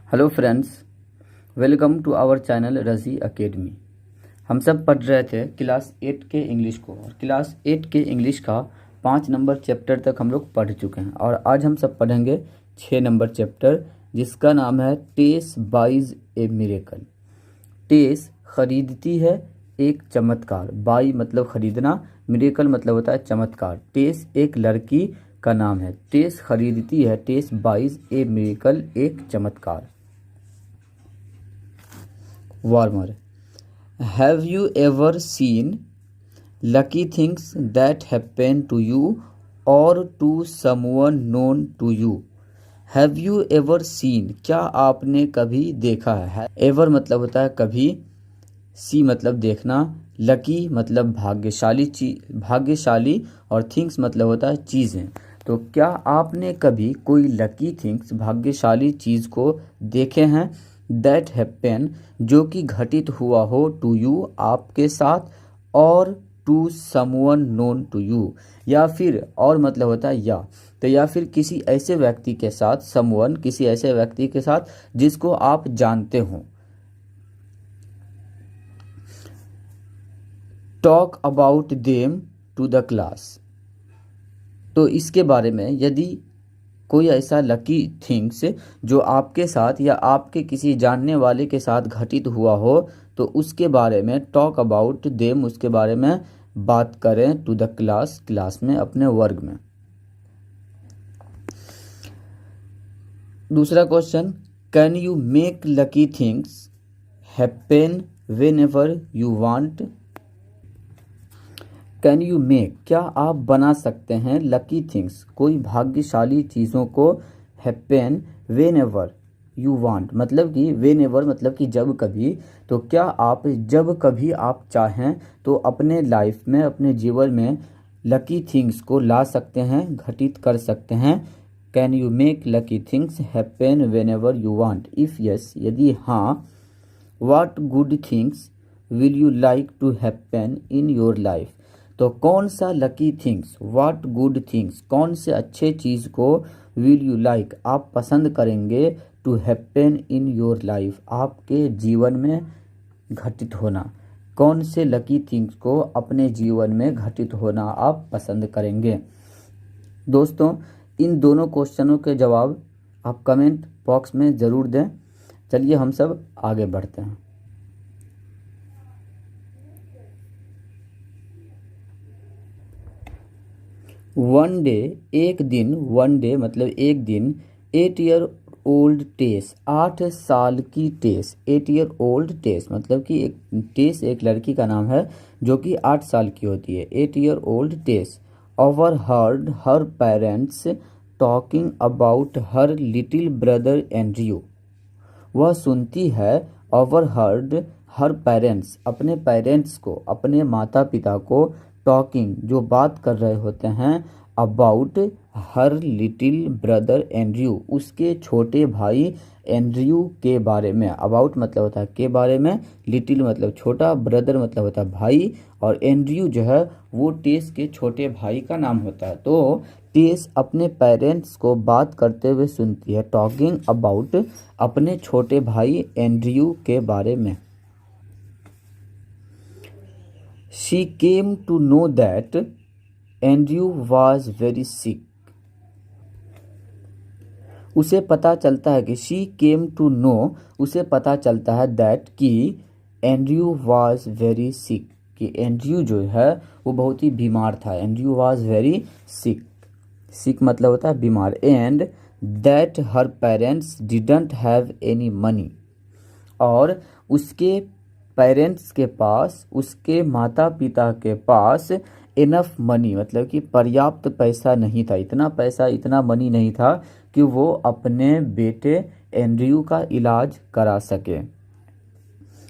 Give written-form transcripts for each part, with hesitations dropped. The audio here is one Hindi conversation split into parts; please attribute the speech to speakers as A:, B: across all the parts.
A: Hello friends, welcome to our channel Razi academy. हम सब पढ़ रहे थे क्लास 8 के इंग्लिश को, और क्लास 8 के इंग्लिश का 5 नंबर चैप्टर तक हम लोग पढ़ चुके हैं। और आज हम सब पढ़ेंगे 6 नंबर चैप्टर, जिसका नाम है टेस बाइज ए मिरेकल। टेस खरीदती है एक चमत्कार। बाई मतलब खरीदना, मिरेकल मतलब होता है चमत्कार। टेस एक लड़की का नाम है। टेस खरीदती है, टेस बाइज ए मिरेकल, एक चमत्कार। Warmer, have you ever seen lucky things that happen to you और to someone known to you. Have you ever seen, क्या आपने कभी देखा है। एवर मतलब होता है कभी, सी मतलब देखना, लकी मतलब भाग्यशाली, और थिंग्स मतलब होता है चीज़ें। तो क्या आपने कभी कोई लकी थिंग्स, भाग्यशाली चीज़ को देखे हैं, दैट हैपन जो कि घटित हुआ हो, टू यू आपके साथ, और to someone known to you, या फिर और मतलब होता है या, तो या फिर किसी ऐसे व्यक्ति के साथ, समवन किसी ऐसे व्यक्ति के साथ जिसको आप जानते हो। Talk about them to the class, तो इसके बारे में यदि कोई ऐसा लकी थिंग्स जो आपके साथ या आपके किसी जानने वाले के साथ घटित हुआ हो, तो उसके बारे में टॉक अबाउट देम, उसके बारे में बात करें, टू द क्लास, क्लास में, अपने वर्ग में। दूसरा question, can you make lucky things happen whenever you want. Can you make, क्या आप बना सकते हैं, लकी थिंग्स कोई भाग्यशाली चीज़ों को, happen whenever you want मतलब कि वेन एवर मतलब कि जब कभी, तो क्या आप जब कभी आप चाहें तो अपने लाइफ में, अपने जीवन में लकी थिंग्स को ला सकते हैं, घटित कर सकते हैं। Can you make lucky things happen whenever you want. If yes, यदि हाँ, what good things will you like to happen in your life. तो कौन सा lucky things, what good things, कौन से अच्छे चीज़ को, विल यू लाइक आप पसंद करेंगे, to happen in your life आपके जीवन में घटित होना। कौन से लकी थिंग्स को अपने जीवन में घटित होना आप पसंद करेंगे। दोस्तों, इन दोनों क्वेश्चनों के जवाब आप कमेंट बॉक्स में ज़रूर दें। चलिए हम सब आगे बढ़ते हैं। वन डे, एक दिन, वन डे मतलब एक दिन, 8 ईयर ओल्ड टेस, 8 साल की टेस, 8 ईयर ओल्ड टेस मतलब कि एक टेस एक लड़की का नाम है जो कि 8 साल की होती है। 8 year old Tess overheard her parents talking about her little brother Andrew. वह सुनती है, ओवर हर्ड हर पेरेंट्स अपने पेरेंट्स को, अपने माता पिता को, टॉकिंग जो बात कर रहे होते हैं, about her little brother Andrew उसके छोटे भाई एंड्रयू के बारे में। अबाउट मतलब होता है के बारे में, लिटिल मतलब छोटा, ब्रदर मतलब होता है भाई, और एंड्रयू जो है वो टेस के छोटे भाई का नाम होता है। तो टेस अपने पेरेंट्स को बात करते हुए सुनती है, टॉकिंग अबाउट अपने छोटे भाई एंड्रयू के बारे में। She came to know that Andrew was very sick. उसे पता चलता है कि she came to know, उसे पता चलता है that कि Andrew was very sick, कि एंड्रयू जो है वो बहुत ही बीमार था। Andrew was very sick, sick मतलब होता है बीमार, and that her parents didn't have any money, और उसके पेरेंट्स के पास, उसके माता पिता के पास, इनफ मनी मतलब कि पर्याप्त पैसा नहीं था, इतना पैसा, इतना मनी नहीं था कि वो अपने बेटे एंड्रयू का इलाज करा सके।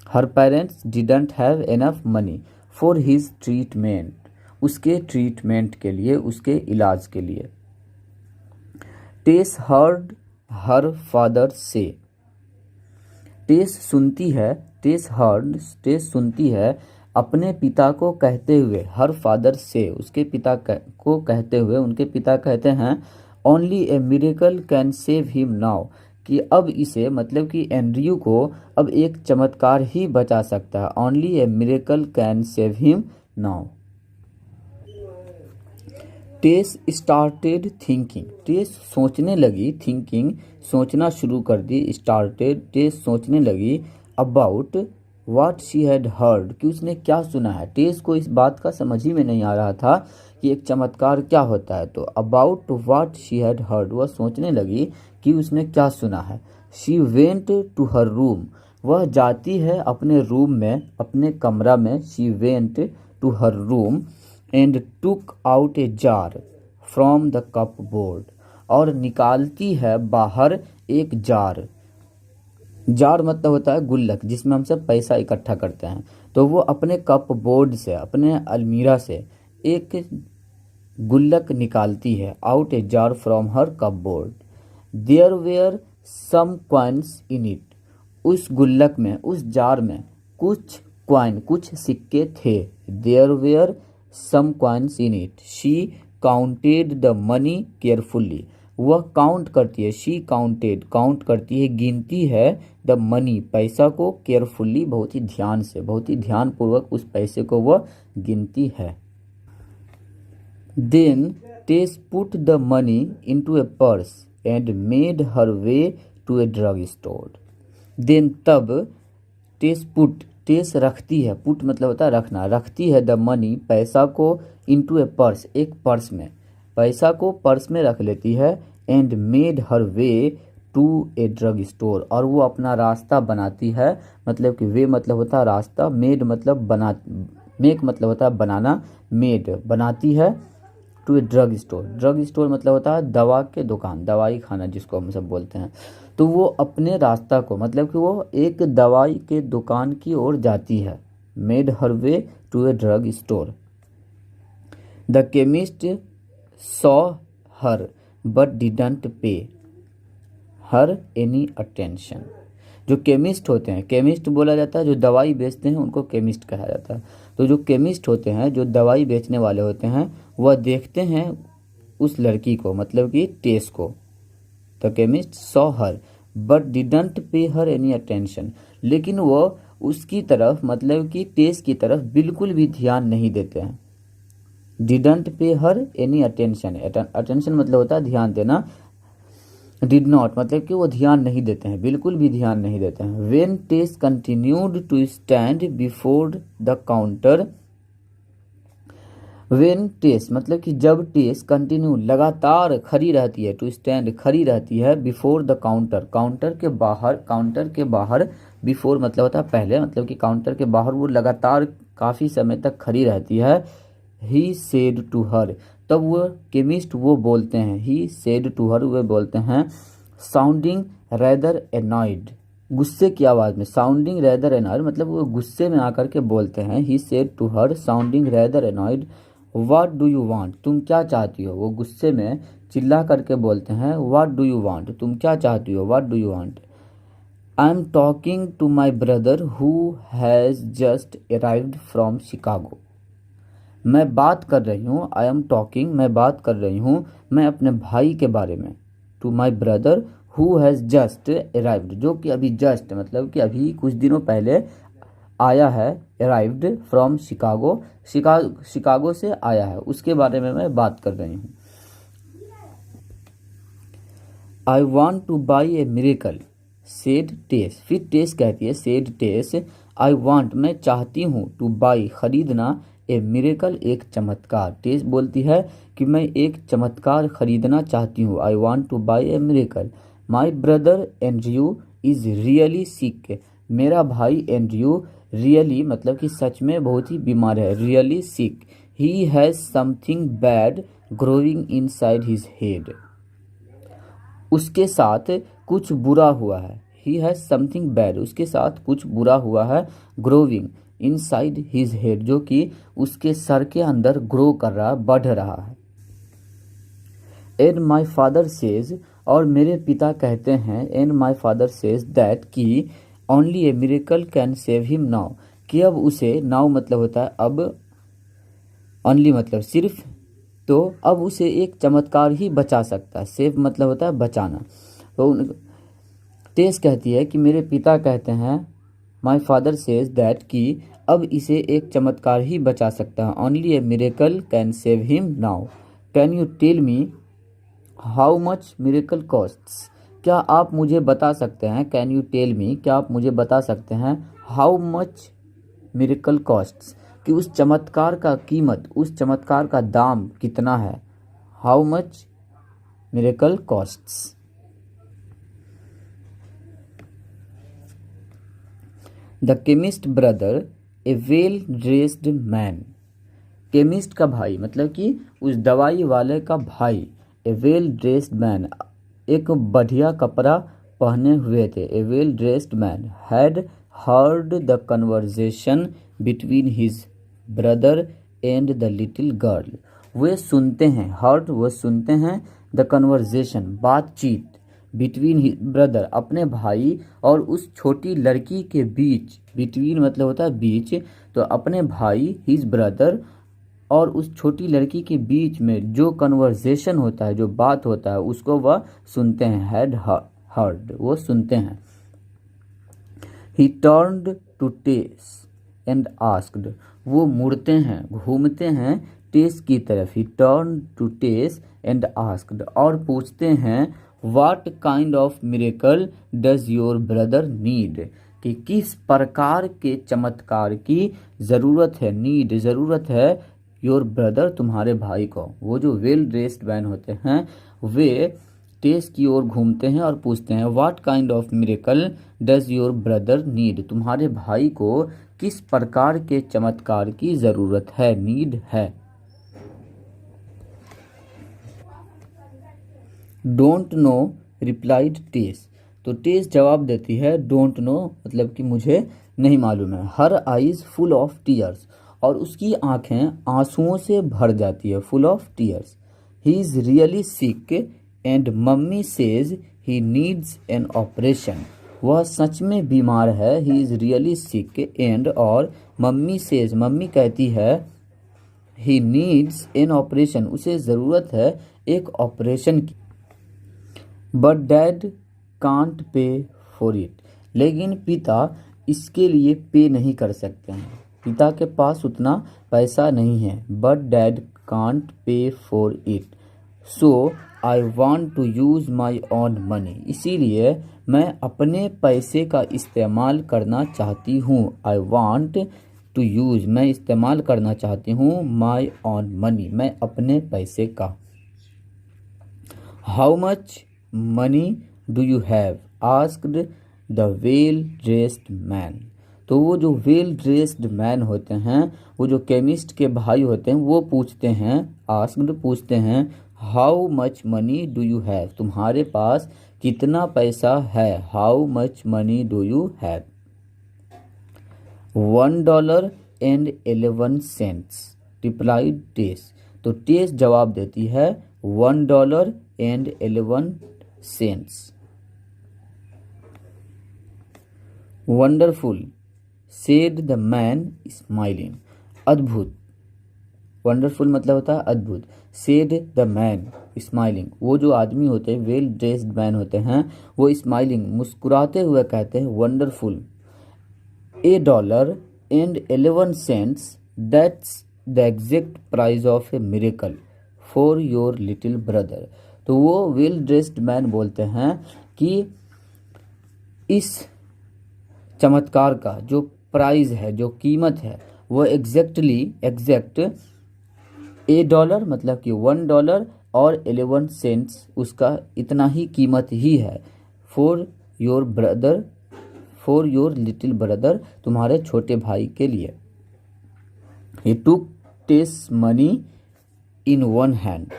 A: हर parents didn't have enough money for his treatment, उसके ट्रीटमेंट के लिए, उसके इलाज के लिए। टेस हर्ड हर फादर से, टेस सुनती है, टेस हर्ड, टेस सुनती है अपने पिता को कहते हुए, हर फादर से उसके पिता को कहते हुए, उनके पिता कहते हैं, only a miracle can save him now, कि अब इसे मतलब कि एंड्रयू को अब एक चमत्कार ही बचा सकता है। Only a miracle can save him now. Tess started thinking, Tess सोचने लगी, थिंकिंग सोचना शुरू कर दी, स्टार्टेड टेस सोचने लगी about what she had heard, कि उसने क्या सुना है। टेस को इस बात का समझ ही में नहीं आ रहा था कि एक चमत्कार क्या होता है। तो about what she had heard, वह सोचने लगी कि उसने क्या सुना है। She went to her room, वह जाती है अपने रूम में, अपने कमरा में। She went to her room and took out a jar from the cupboard, और निकालती है बाहर एक जार। जार मतलब होता है गुल्लक, जिसमें हम सब पैसा इकट्ठा करते हैं। तो वो अपने कप बोर्ड से, अपने अलमीरा से एक गुल्लक निकालती है। Out a jar from her cupboard, there were some coins in it, उस गुल्लक में, उस जार में कुछ कॉइन, कुछ सिक्के थे। There were some coins in it, she counted the money carefully, वह काउंट करती है। शी काउंटेड, काउंट करती है, गिनती है द मनी, पैसा को, केयरफुली बहुत ही ध्यान से, बहुत ही ध्यानपूर्वक उस पैसे को वह गिनती है। Then Tess put the money into a purse and made her way to a drug store. Then तब टेस पुट, टेस रखती है, पुट मतलब होता है रखना, रखती है द मनी, पैसा को, इनटू ए पर्स, एक पर्स में, पैसा को पर्स में रख लेती है। And made her way to a drug store, और वो अपना रास्ता बनाती है, मतलब कि वे मतलब होता है रास्ता, मेड मतलब बना, मेक मतलब होता है बनाना, मेड बनाती है, to a drug store, drug store मतलब होता है दवा के दुकान, दवाई खाना जिसको हम सब बोलते हैं। तो वो अपने रास्ता को, मतलब कि वो एक दवाई के दुकान की ओर जाती है। Made her way to a drug store. The chemist saw her but didn't pay her any attention. जो केमिस्ट होते हैं, केमिस्ट बोला जाता है जो दवाई बेचते हैं, उनको केमिस्ट कहा जाता है। तो जो केमिस्ट होते हैं, जो दवाई बेचने वाले होते हैं, वह देखते हैं उस लड़की को, मतलब कि टेस को। The chemist saw her but didn't pay her any attention, लेकिन वो उसकी तरफ, मतलब कि टेस की तरफ बिल्कुल भी ध्यान नहीं देते हैं। Didn't pay her any attention, attention मतलब होता है ध्यान देना। डिड नॉट मतलब कि वो ध्यान नहीं देते हैं, बिल्कुल भी ध्यान नहीं देते हैं। When Tess continued to stand before the counter, when Tess मतलब कि जब टेस कंटिन्यू लगातार खड़ी रहती है, टू स्टैंड खड़ी रहती है, बिफोर द काउंटर, काउंटर के बाहर, काउंटर के बाहर, बिफोर मतलब होता है पहले, मतलब कि काउंटर के बाहर वो लगातार काफ़ी समय तक खड़ी रहती है। ही सेड टू हर, तब वो केमिस्ट वो बोलते हैं, ही सेड टू हर, वे बोलते हैं, साउंडिंग रेदर एनॉयड, गुस्से की आवाज़ में, साउंडिंग रेदर एनॉयड मतलब वो गुस्से में आकर के बोलते हैं। He said to her sounding rather annoyed, what do you want, तुम क्या चाहती हो। वो गुस्से में चिल्ला करके बोलते हैं, व्हाट डू यू वांट, तुम क्या चाहती हो, what do you want. I am talking to my brother who has just arrived from Chicago, मैं बात कर रही हूँ, आई एम टॉकिंग मैं बात कर रही हूँ, मैं अपने भाई के बारे में, to my brother who has just arrived, जो कि अभी जस्ट मतलब कि अभी कुछ दिनों पहले आया है, अराइव्ड फ्रॉम शिकागो, शिकागो से आया है, उसके बारे में मैं बात कर रही हूँ। I want to buy a miracle said Tess, फिर टेस कहती है, सेड टेस, आई वॉन्ट मैं चाहती हूँ, टू बाई खरीदना, ए मिरेकल एक चमत्कार, टेस बोलती है कि मैं एक चमत्कार खरीदना चाहती हूँ। I want to buy a miracle, my brother Andrew is really sick, मेरा भाई एंड्रयू रियली मतलब कि सच में बहुत ही बीमार है, really sick, he has something bad growing inside his head, उसके साथ कुछ बुरा हुआ है। ही हैज़ समथिंग बैड, उसके साथ कुछ बुरा हुआ है, ग्रोविंग इनसाइड हिज हेड, जो कि उसके सर के अंदर ग्रो कर रहा, बढ़ रहा है। एंड माई फादर सेज, और मेरे पिता कहते हैं, and my father says that कि only a miracle can save him now, कि अब उसे, नाउ मतलब होता है अब, ओनली मतलब सिर्फ, तो अब उसे एक चमत्कार ही बचा सकता है। सेव मतलब होता है बचाना। तो टेस कहती है कि मेरे पिता कहते हैं, माई फादर सेज दैट, कि अब इसे एक चमत्कार ही बचा सकता है। Only a miracle can save him now. Can you tell me how much miracle costs? क्या आप मुझे बता सकते हैं, कैन यू टेल मी, क्या आप मुझे बता सकते हैं, हाउ मच मिरेकल कॉस्ट्स, कि उस चमत्कार का कीमत, उस चमत्कार का दाम कितना है। How much miracle costs. The chemist brother, A well dressed man. Chemist का भाई मतलब कि उस दवाई वाले का भाई, ए वेल ड्रेस्ड मैन, एक बढ़िया कपड़ा पहने हुए थे, a well dressed man, had heard the conversation between his brother and the little girl. वे सुनते हैं, हर्ड वो सुनते हैं, द कन्वर्जेशन बातचीत, बिटवीन हिज ब्रदर अपने भाई और उस छोटी लड़की के बीच, बिटवीन मतलब होता है बीच, तो अपने भाई हिज ब्रदर और उस छोटी लड़की के बीच में जो कन्वर्जेशन होता है, जो बात होता है, उसको वह सुनते हैं, हैड हर्ड वो सुनते हैं। He turned to Tess and asked, वो मुड़ते हैं, घूमते हैं टेस की तरफ, he turn to Tess and asked, और पूछते हैं, what kind of miracle does your brother need, कि किस प्रकार के चमत्कार की ज़रूरत है, नीड ज़रूरत है, योर ब्रदर तुम्हारे भाई को। वो जो वेल ड्रेस्ड मैन होते हैं वे टेस की ओर घूमते हैं और पूछते हैं, what kind of miracle does your brother need, तुम्हारे भाई को किस प्रकार के चमत्कार की ज़रूरत है, नीड है। डोंट नो रिप्लाइड टेस, तो टेस जवाब देती है, डोंट नो मतलब कि मुझे नहीं मालूम है। Her eyes full of tears, और उसकी आंखें आंसुओं से भर जाती है, full of tears. He is really sick and mummy says he needs an operation, वह सच में बीमार है, he is really sick and, और मम्मी सेज मम्मी कहती है, ही नीड्स एन ऑपरेशन उसे ज़रूरत है एक ऑपरेशन की। But dad can't pay for it, लेकिन पिता इसके लिए पे नहीं कर सकते हैं, पिता के पास उतना पैसा नहीं है। But dad can't pay for it, so I want to use my own money, इसीलिए मैं अपने पैसे का इस्तेमाल करना चाहती हूँ। आई वॉन्ट टू यूज़, मैं इस्तेमाल करना चाहती हूँ, माई ओन मनी, मैं अपने पैसे का। How much money do you have asked the well dressed man, तो वो जो वेल ड्रेस्ड मैन होते हैं, वो जो केमिस्ट के भाई होते हैं, वो पूछते हैं, आस्क्ड पूछते हैं, how much money do you have, तुम्हारे पास कितना पैसा है, how much money do you have. $1.11 replied Tess, तो टेस जवाब देती है, $1.11। Wonderful said the man smiling, अद्भुत, वंडरफुल मतलब होता है अद्भुत, सेड द मैन स्माइलिंग, वो जो आदमी होते हैं वेल ड्रेस्ड मैन होते हैं, वो स्माइलिंग मुस्कुराते हुए कहते हैं, wonderful. $1.11 that's the exact price of A miracle for your little brother, तो वो वेल ड्रेस्ड मैन बोलते हैं कि इस चमत्कार का जो प्राइस है, जो कीमत है, वो एग्जैक्ट $1 मतलब कि $1 और 11 सेंट्स उसका इतना ही कीमत ही है, for your brother, for your little brother, तुम्हारे छोटे भाई के लिए। ही टुक टेस मनी इन वन हैंड,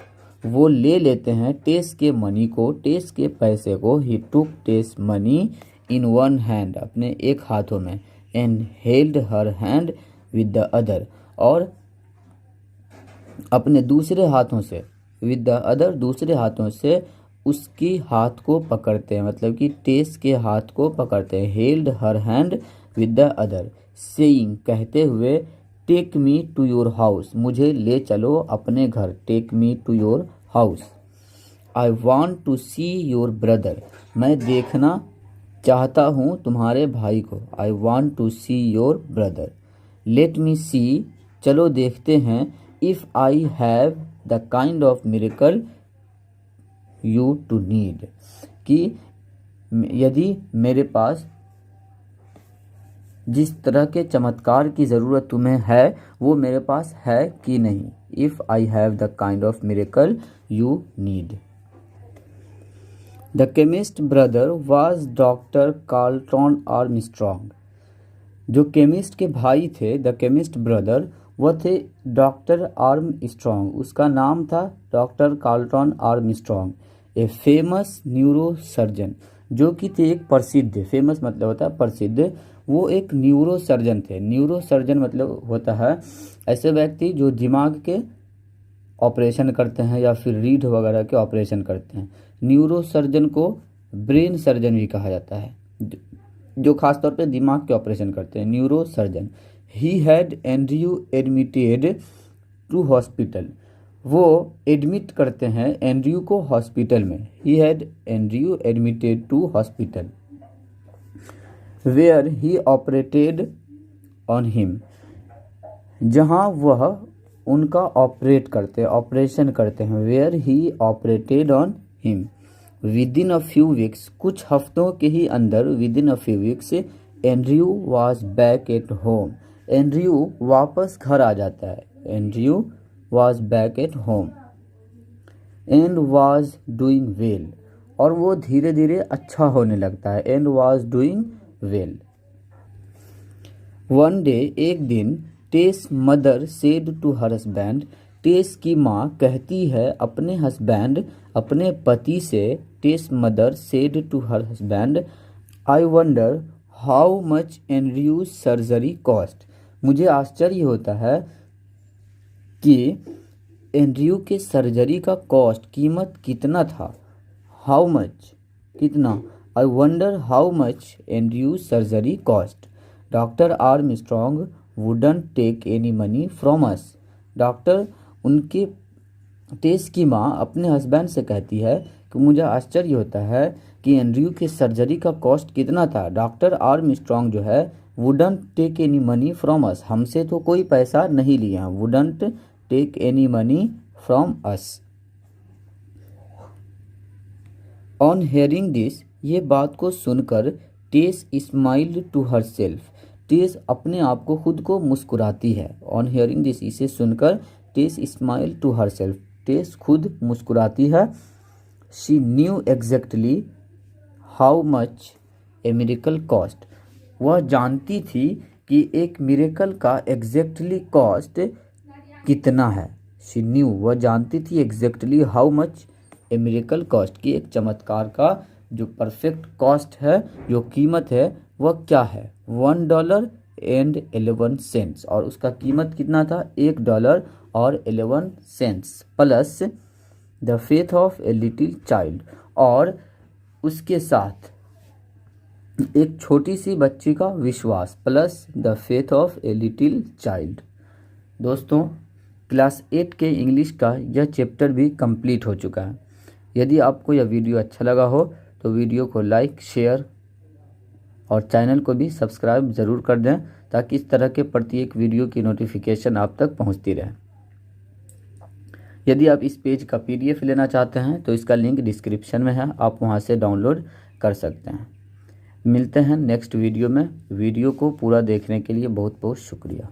A: वो ले लेते हैं टेस के मनी को, टेस के पैसे को। ही टुक टेस मनी इन वन हैंड, अपने एक हाथों में, and held her hand with the other, और अपने दूसरे हाथों से, विद द अदर दूसरे हाथों से उसकी हाथ को पकड़ते हैं, मतलब कि टेस के हाथ को पकड़ते हैं। Held her hand with the other, saying कहते हुए, take me to your house, मुझे ले चलो अपने घर, take me to your house. I want to see your brother, मैं देखना चाहता हूँ तुम्हारे भाई को। I want to see your brother. Let me see, चलो देखते हैं। If I have the kind of miracle you to need, कि यदि मेरे पास जिस तरह के चमत्कार की ज़रूरत तुम्हें है वो मेरे पास है कि नहीं। If I have the kind of miracle you need. The chemist brother was doctor Carlton Armstrong. जो केमिस्ट के भाई थे, द केमिस्ट ब्रदर, वह थे डॉक्टर आर्मस्ट्रॉन्ग। उसका नाम था doctor Carlton Armstrong. A famous neurosurgeon, जो कि थे एक प्रसिद्ध, फेमस मतलब होता है प्रसिद्ध, वो एक न्यूरोसर्जन थे। न्यूरोसर्जन मतलब होता है ऐसे व्यक्ति जो दिमाग के ऑपरेशन करते हैं या फिर रीढ़ वगैरह के ऑपरेशन करते हैं। न्यूरोसर्जन को ब्रेन सर्जन भी कहा जाता है, जो खासतौर पे दिमाग के ऑपरेशन करते हैं, neurosurgeon. He had Andrew admitted to hospital. वो एडमिट करते हैं एंड्रयू को हॉस्पिटल में। He had Andrew admitted to hospital where he operated on him, जहाँ वह उनका ऑपरेशन करते हैं। Where he operated on him. Within a few weeks, कुछ हफ्तों के ही अंदर, within a few weeks, Andrew was back at home. Andrew वापस घर आ जाता है। Andrew was back at home and was doing well, और वो धीरे धीरे अच्छा होने लगता है। And was doing well. One day, एक दिन, Tess mother said to her husband. Tess की माँ कहती है अपने हस्बैंड, अपने पति से। Tess mother said to her husband, I wonder how much Andrew's surgery cost. मुझे आश्चर्य होता है कि एंड्रयू के सर्जरी का कॉस्ट, कीमत कितना था। हाउ मच, कितना। I wonder how much Andrew's surgery cost. Doctor Armstrong wouldn't take any money from us. Doctor, उनके टेस की माँ अपने हस्बैंड से कहती है कि मुझे आश्चर्य होता है कि एंड्रयू के सर्जरी का कॉस्ट कितना था। डॉक्टर आर्मस्ट्रॉन्ग जो है, wouldn't take any money from us, हमसे तो कोई पैसा नहीं लिया है। Wouldn't take any money from us. On hearing this, ये बात को सुनकर, Tess smiled to herself. Tess अपने आप को खुद को मुस्कुराती है। ऑन हेयरिंग दिस, इसे सुनकर टेस स्माइल टू हर सेल्फ, टेस खुद मुस्कुराती है। She knew exactly how much A miracle cost. वह जानती थी कि एक मिरेकल का एग्जैक्टली कॉस्ट कितना है। शी न्यू, वह जानती थी exactly how much A miracle cost, कि एक चमत्कार का जो परफेक्ट कॉस्ट है, जो कीमत है, वह क्या है। $1.11, और उसका कीमत कितना था, $1.11 plus the faith of a little child, और उसके साथ एक छोटी सी बच्ची का विश्वास, plus the faith of a little child. दोस्तों, क्लास 8 के इंग्लिश का यह चैप्टर भी कंप्लीट हो चुका है। यदि आपको यह वीडियो अच्छा लगा हो तो वीडियो को लाइक, शेयर और चैनल को भी सब्सक्राइब ज़रूर कर दें, ताकि इस तरह के प्रत्येक वीडियो की नोटिफिकेशन आप तक पहुंचती रहे। यदि आप इस पेज का PDF लेना चाहते हैं तो इसका लिंक डिस्क्रिप्शन में है, आप वहां से डाउनलोड कर सकते हैं। मिलते हैं नेक्स्ट वीडियो में। वीडियो को पूरा देखने के लिए बहुत बहुत शुक्रिया।